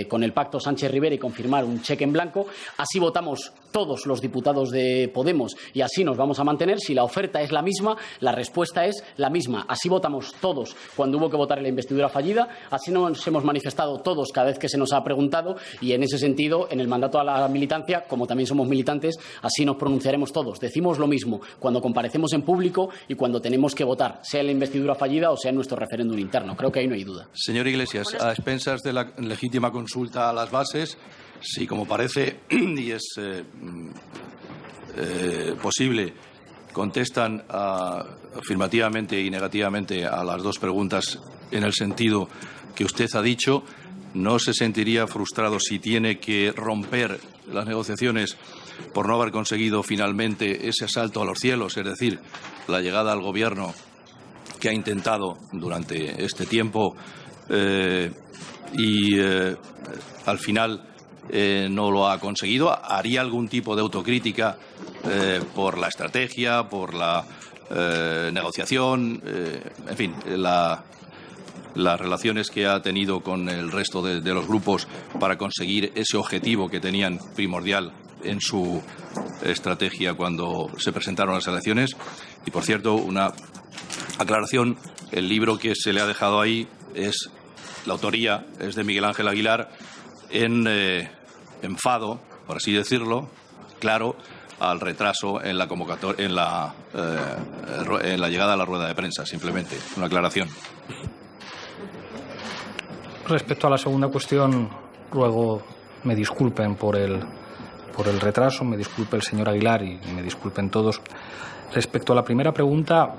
con el pacto Sánchez-Rivera y con firmar un cheque en blanco. Así votamos todos los diputados de Podemos y así nos vamos a mantener. Si la oferta es la misma, la respuesta es la misma. Así votamos todos cuando hubo que votar en la investidura fallida, así nos hemos manifestado todos cada vez que se nos ha preguntado, y en ese sentido, en el mandato a la militancia, como también somos militantes, así nos pronunciaremos todos. Decimos lo mismo cuando comparecemos en público y cuando tenemos que votar, sea en la investidura fallida o sea en nuestro referéndum interno. Creo que ahí no hay duda.
Señor Iglesias, a expensas de la legítima consulta a las bases, si como parece y es posible, contestan afirmativamente y negativamente a las dos preguntas en el sentido que usted ha dicho. ¿No se sentiría frustrado si tiene que romper las negociaciones por no haber conseguido finalmente ese salto a los cielos, es decir, la llegada al Gobierno que ha intentado durante este tiempo y al final no lo ha conseguido? ¿Haría algún tipo de autocrítica por la estrategia, por la negociación, en fin, las relaciones que ha tenido con el resto de los grupos para conseguir ese objetivo que tenían primordial en su estrategia cuando se presentaron las elecciones? Y, por cierto, una aclaración, el libro que se le ha dejado ahí la autoría es de Miguel Ángel Aguilar, en enfado, por así decirlo, claro, al retraso en la convocatoria, en la llegada a la rueda de prensa, simplemente, una aclaración.
Respecto a la segunda cuestión, ruego me disculpen por el retraso, me disculpe el señor Aguilar y me disculpen todos. Respecto a la primera pregunta,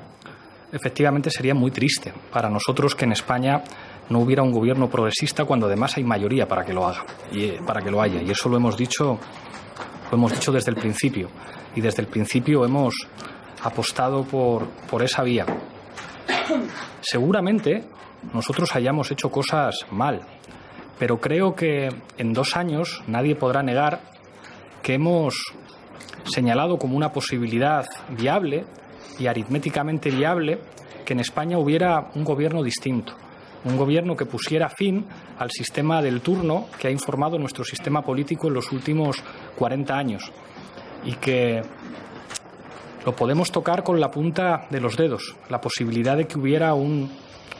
efectivamente sería muy triste para nosotros que en España no hubiera un gobierno progresista cuando además hay mayoría para que lo haga y para que lo haya. Y eso lo hemos dicho desde el principio. Y desde el principio hemos apostado por esa vía. Seguramente nosotros hayamos hecho cosas mal, pero creo que en 2 años nadie podrá negar que hemos señalado como una posibilidad viable y aritméticamente viable que en España hubiera un gobierno distinto, un gobierno que pusiera fin al sistema del turno que ha informado nuestro sistema político en los últimos 40 años y que lo podemos tocar con la punta de los dedos, la posibilidad de que hubiera un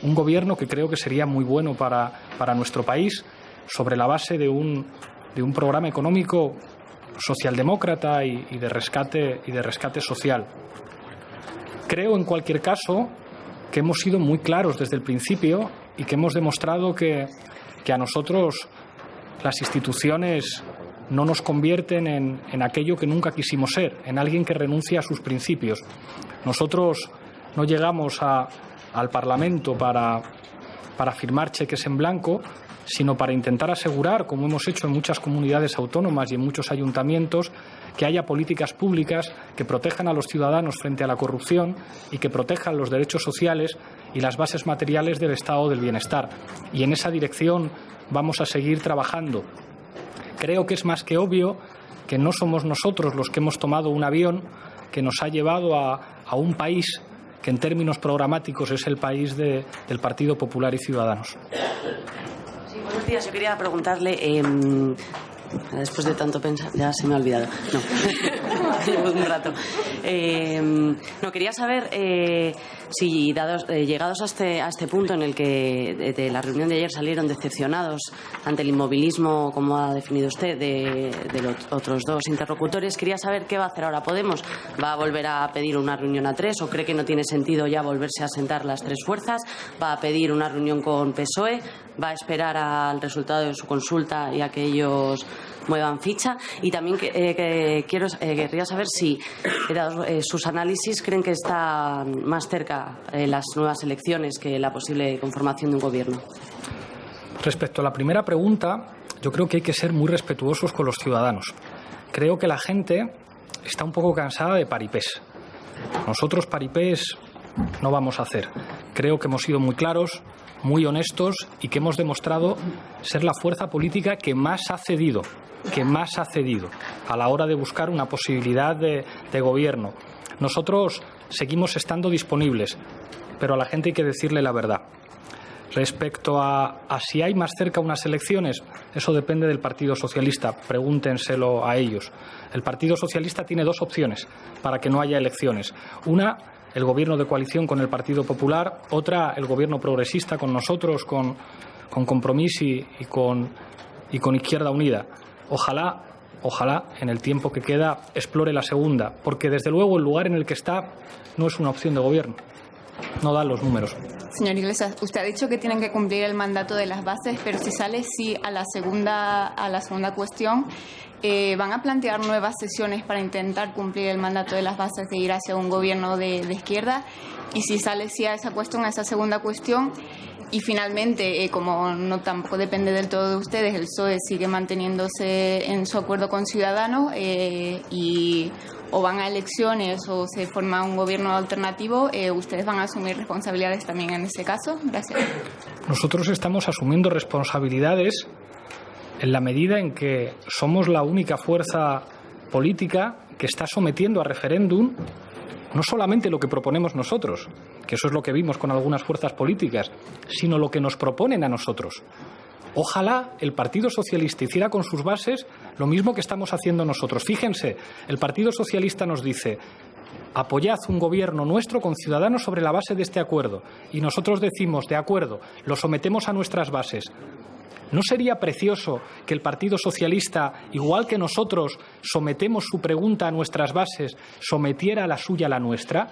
gobierno que creo que sería muy bueno para nuestro país sobre la base de un programa económico socialdemócrata y de rescate social. Creo, en cualquier caso, que hemos sido muy claros desde el principio y que hemos demostrado que a nosotros las instituciones no nos convierten en aquello que nunca quisimos ser, en alguien que renuncia a sus principios. Nosotros no llegamos al Parlamento para firmar cheques en blanco, sino para intentar asegurar, como hemos hecho en muchas comunidades autónomas y en muchos ayuntamientos, que haya políticas públicas que protejan a los ciudadanos frente a la corrupción y que protejan los derechos sociales y las bases materiales del estado del bienestar. Y en esa dirección vamos a seguir trabajando. Creo que es más que obvio que no somos nosotros los que hemos tomado un avión que nos ha llevado a un país que en términos programáticos es el país del Partido Popular y Ciudadanos.
Sí, buenos días. Yo quería preguntarle, después de tanto pensar, ya se me ha olvidado. No, llevo un rato. No, quería saber si, llegados a este punto en el que de la reunión de ayer salieron decepcionados ante el inmovilismo, como ha definido usted, de los otros 2 interlocutores, quería saber qué va a hacer ahora Podemos. ¿Va a volver a pedir una reunión a 3 o cree que no tiene sentido ya volverse a sentar las 3 fuerzas? ¿Va a pedir una reunión con PSOE? ¿Va a esperar al resultado de su consulta y a que ellos muevan ficha? Y también querría saber si, dados sus análisis, creen que están más cerca las nuevas elecciones que la posible conformación de un gobierno.
Respecto a la primera pregunta, yo creo que hay que ser muy respetuosos con los ciudadanos. Creo que la gente está un poco cansada de paripés. Nosotros paripés no vamos a hacer. Creo que hemos sido muy claros, muy honestos y que hemos demostrado ser la fuerza política que más ha cedido a la hora de buscar una posibilidad de gobierno. Nosotros seguimos estando disponibles, pero a la gente hay que decirle la verdad. Respecto a si hay más cerca unas elecciones, eso depende del Partido Socialista, pregúntenselo a ellos. El Partido Socialista tiene 2 opciones para que no haya elecciones. Una, el gobierno de coalición con el Partido Popular; otra, el gobierno progresista con nosotros, con Compromís y con Izquierda Unida. Ojalá en el tiempo que queda explore la segunda, porque desde luego el lugar en el que está no es una opción de gobierno. No dan los números.
Señor Iglesias, usted ha dicho que tienen que cumplir el mandato de las bases, pero si sale sí a la segunda cuestión, ¿van a plantear nuevas sesiones para intentar cumplir el mandato de las bases de ir hacia un gobierno de izquierda? Y si sale sí a esa segunda cuestión, Y finalmente, como no tampoco depende del todo de ustedes, el PSOE sigue manteniéndose en su acuerdo con Ciudadanos y o van a elecciones o se forma un gobierno alternativo, ¿ustedes van a asumir responsabilidades también en ese caso? Gracias.
Nosotros estamos asumiendo responsabilidades en la medida en que somos la única fuerza política que está sometiendo a referéndum no solamente lo que proponemos nosotros, que eso es lo que vimos con algunas fuerzas políticas, sino lo que nos proponen a nosotros. Ojalá el Partido Socialista hiciera con sus bases lo mismo que estamos haciendo nosotros. Fíjense, el Partido Socialista nos dice: apoyad un gobierno nuestro con Ciudadanos sobre la base de este acuerdo. Y nosotros decimos: de acuerdo, lo sometemos a nuestras bases. ¿No sería precioso que el Partido Socialista, igual que nosotros sometemos su pregunta a nuestras bases, sometiera la suya a la nuestra?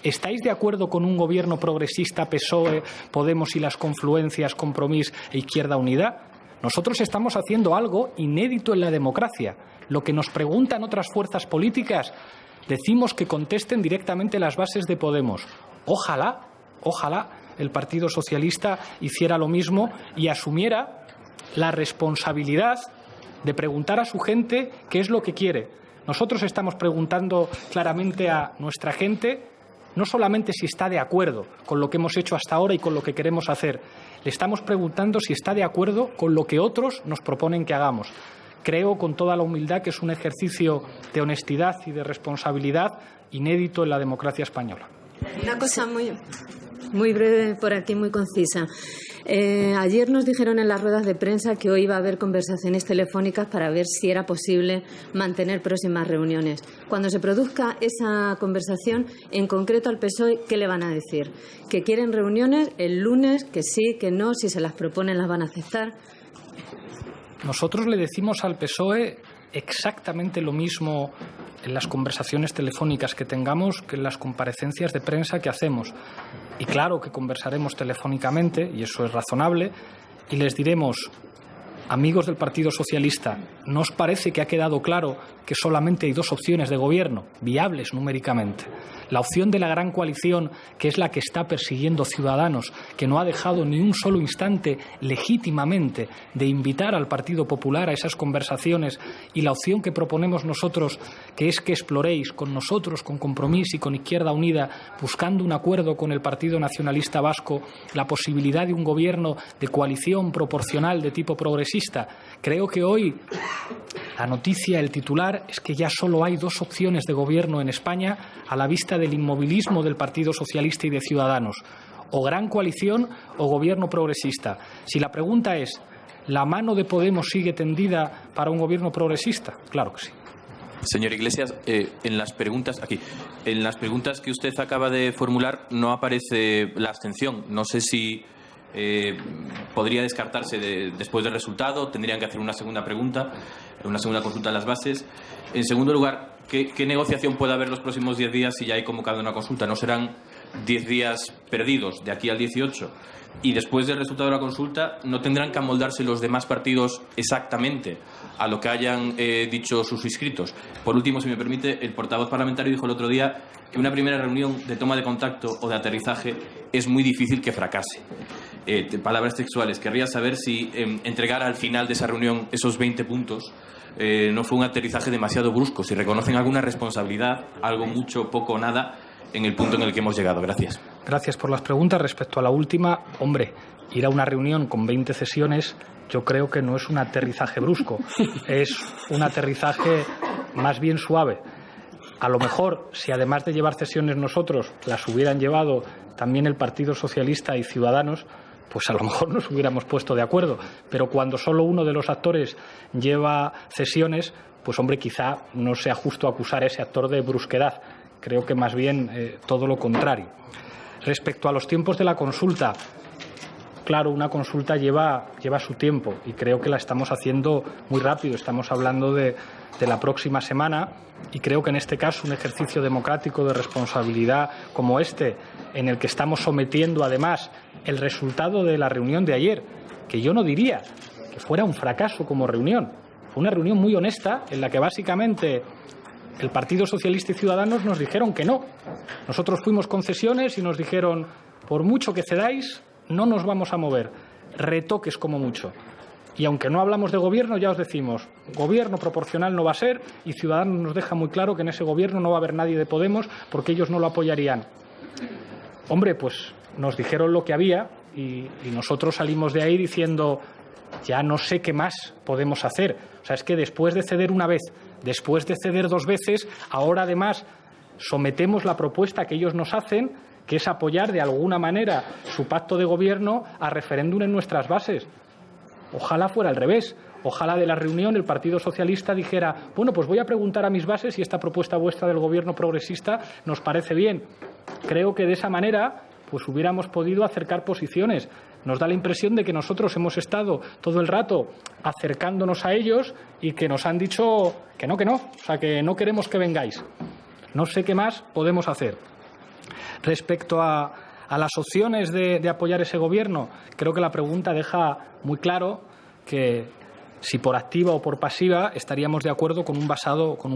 ¿Estáis de acuerdo con un gobierno progresista, PSOE, Podemos y las confluencias Compromís e Izquierda Unida? Nosotros estamos haciendo algo inédito en la democracia. Lo que nos preguntan otras fuerzas políticas, decimos que contesten directamente las bases de Podemos. Ojalá el Partido Socialista hiciera lo mismo y asumiera la responsabilidad de preguntar a su gente qué es lo que quiere. Nosotros estamos preguntando claramente a nuestra gente no solamente si está de acuerdo con lo que hemos hecho hasta ahora y con lo que queremos hacer, le estamos preguntando si está de acuerdo con lo que otros nos proponen que hagamos. Creo con toda la humildad que es un ejercicio de honestidad y de responsabilidad inédito en la democracia española.
Una cosa muy breve por aquí, muy concisa. Ayer nos dijeron en las ruedas de prensa que hoy iba a haber conversaciones telefónicas para ver si era posible mantener próximas reuniones. Cuando se produzca esa conversación, en concreto al PSOE, ¿qué le van a decir? ¿Que quieren reuniones el lunes? ¿Que sí? ¿Que no? Si se las proponen, ¿las van a aceptar?
Nosotros le decimos al PSOE exactamente lo mismo en las conversaciones telefónicas que tengamos que en las comparecencias de prensa que hacemos. Y claro que conversaremos telefónicamente, y eso es razonable, y les diremos: amigos del Partido Socialista, ¿no os parece que ha quedado claro que solamente hay dos opciones de gobierno, viables numéricamente? La opción de la gran coalición, que es la que está persiguiendo Ciudadanos, que no ha dejado ni un solo instante legítimamente de invitar al Partido Popular a esas conversaciones, y la opción que proponemos nosotros, que es que exploréis con nosotros, con Compromís y con Izquierda Unida, buscando un acuerdo con el Partido Nacionalista Vasco, la posibilidad de un gobierno de coalición proporcional de tipo progresista. Creo que hoy la noticia, el titular, es que ya solo hay dos opciones de gobierno en España a la vista del inmovilismo del Partido Socialista y de Ciudadanos: o gran coalición o gobierno progresista. Si la pregunta es: ¿la mano de Podemos sigue tendida para un gobierno progresista? Claro que sí.
Señor Iglesias, en las preguntas que usted acaba de formular no aparece la abstención. No sé si podría descartarse después del resultado. Tendrían que hacer una segunda pregunta, una segunda consulta a las bases. En segundo lugar, ¿qué negociación puede haber los próximos 10 días si ya hay convocado una consulta? ¿No serán 10 días perdidos de aquí al 18? Y después del resultado de la consulta, ¿no tendrán que amoldarse los demás partidos exactamente a lo que hayan dicho sus inscritos? Por último, si me permite, el portavoz parlamentario dijo el otro día que una primera reunión de toma de contacto o de aterrizaje es muy difícil que fracase. Palabras textuales. Querría saber si entregar al final de esa reunión esos 20 puntos no fue un aterrizaje demasiado brusco, si reconocen alguna responsabilidad, algo, mucho, poco o nada, en el punto en el que hemos llegado. Gracias.
Gracias por las preguntas. Respecto a la última, hombre, ir a una reunión con 20 sesiones yo creo que no es un aterrizaje brusco, es un aterrizaje más bien suave. A lo mejor, si además de llevar sesiones nosotros, las hubieran llevado también el Partido Socialista y Ciudadanos, pues a lo mejor nos hubiéramos puesto de acuerdo. Pero cuando solo uno de los actores lleva sesiones, pues hombre, quizá no sea justo acusar a ese actor de brusquedad. Creo que más bien todo lo contrario. Respecto a los tiempos de la consulta, claro, una consulta lleva su tiempo y creo que la estamos haciendo muy rápido. Estamos hablando de la próxima semana y creo que en este caso un ejercicio democrático de responsabilidad como este, en el que estamos sometiendo además el resultado de la reunión de ayer, que yo no diría que fuera un fracaso como reunión. Fue una reunión muy honesta en la que básicamente el Partido Socialista y Ciudadanos nos dijeron que no. Nosotros fuimos concesiones y nos dijeron: por mucho que cedáis, no nos vamos a mover, retoques como mucho. Y aunque no hablamos de gobierno, ya os decimos, gobierno proporcional no va a ser, y Ciudadanos nos deja muy claro que en ese gobierno no va a haber nadie de Podemos porque ellos no lo apoyarían. Hombre, pues nos dijeron lo que había y nosotros salimos de ahí diciendo, ya no sé qué más podemos hacer. O sea, es que después de ceder una vez, después de ceder 2 veces, ahora además sometemos la propuesta que ellos nos hacen, que es apoyar de alguna manera su pacto de gobierno a referéndum en nuestras bases. Ojalá fuera al revés. Ojalá de la reunión el Partido Socialista dijera, bueno, pues voy a preguntar a mis bases si esta propuesta vuestra del gobierno progresista nos parece bien. Creo que de esa manera pues hubiéramos podido acercar posiciones. Nos da la impresión de que nosotros hemos estado todo el rato acercándonos a ellos y que nos han dicho que no, o sea, que no queremos que vengáis. No sé qué más podemos hacer. Respecto a las opciones de apoyar ese gobierno, creo que la pregunta deja muy claro que si por activa o por pasiva estaríamos de acuerdo con un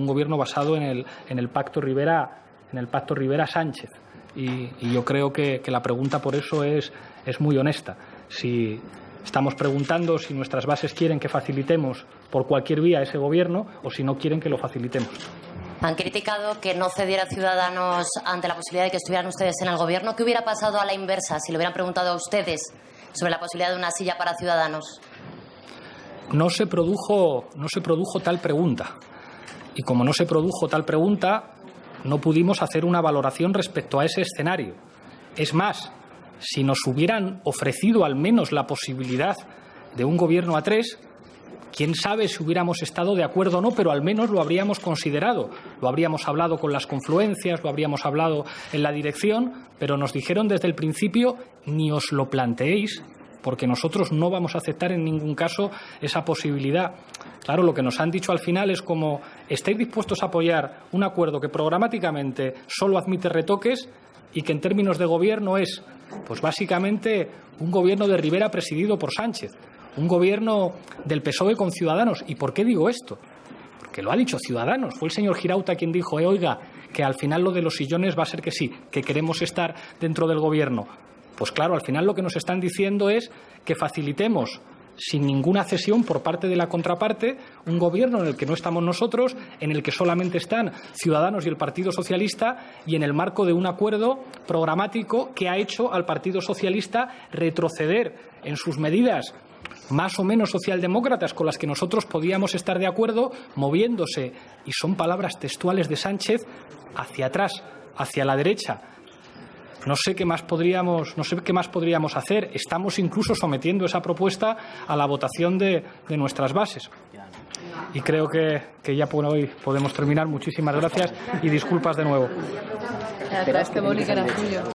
gobierno basado en el pacto Rivera-Sánchez. Y yo creo que la pregunta por eso es muy honesta. Si estamos preguntando si nuestras bases quieren que facilitemos por cualquier vía ese gobierno o si no quieren que lo facilitemos.
Han criticado que no cediera Ciudadanos ante la posibilidad de que estuvieran ustedes en el gobierno. ¿Qué hubiera pasado a la inversa si le hubieran preguntado a ustedes sobre la posibilidad de una silla para Ciudadanos?
No se produjo tal pregunta. Y como no se produjo tal pregunta, no pudimos hacer una valoración respecto a ese escenario. Es más, si nos hubieran ofrecido al menos la posibilidad de un gobierno a 3, quién sabe si hubiéramos estado de acuerdo o no, pero al menos lo habríamos considerado. Lo habríamos hablado con las confluencias, lo habríamos hablado en la dirección, pero nos dijeron desde el principio, ni os lo planteéis, porque nosotros no vamos a aceptar en ningún caso esa posibilidad. Claro, lo que nos han dicho al final es como, ¿estáis dispuestos a apoyar un acuerdo que programáticamente solo admite retoques y que en términos de gobierno es, pues básicamente, un gobierno de Rivera presidido por Sánchez, un gobierno del PSOE con Ciudadanos? ¿Y por qué digo esto? Porque lo ha dicho Ciudadanos. Fue el señor Girauta quien dijo, oiga, que al final lo de los sillones va a ser que sí, que queremos estar dentro del gobierno. Pues claro, al final lo que nos están diciendo es que facilitemos sin ninguna cesión por parte de la contraparte un gobierno en el que no estamos nosotros, en el que solamente están Ciudadanos y el Partido Socialista, y en el marco de un acuerdo programático que ha hecho al Partido Socialista retroceder en sus medidas más o menos socialdemócratas con las que nosotros podíamos estar de acuerdo, moviéndose, y son palabras textuales de Sánchez, hacia atrás, hacia la derecha. No sé qué más podríamos hacer. Estamos incluso sometiendo esa propuesta a la votación de nuestras bases. Y creo que ya por hoy podemos terminar. Muchísimas gracias y disculpas de nuevo.
Este boli que era tuyo.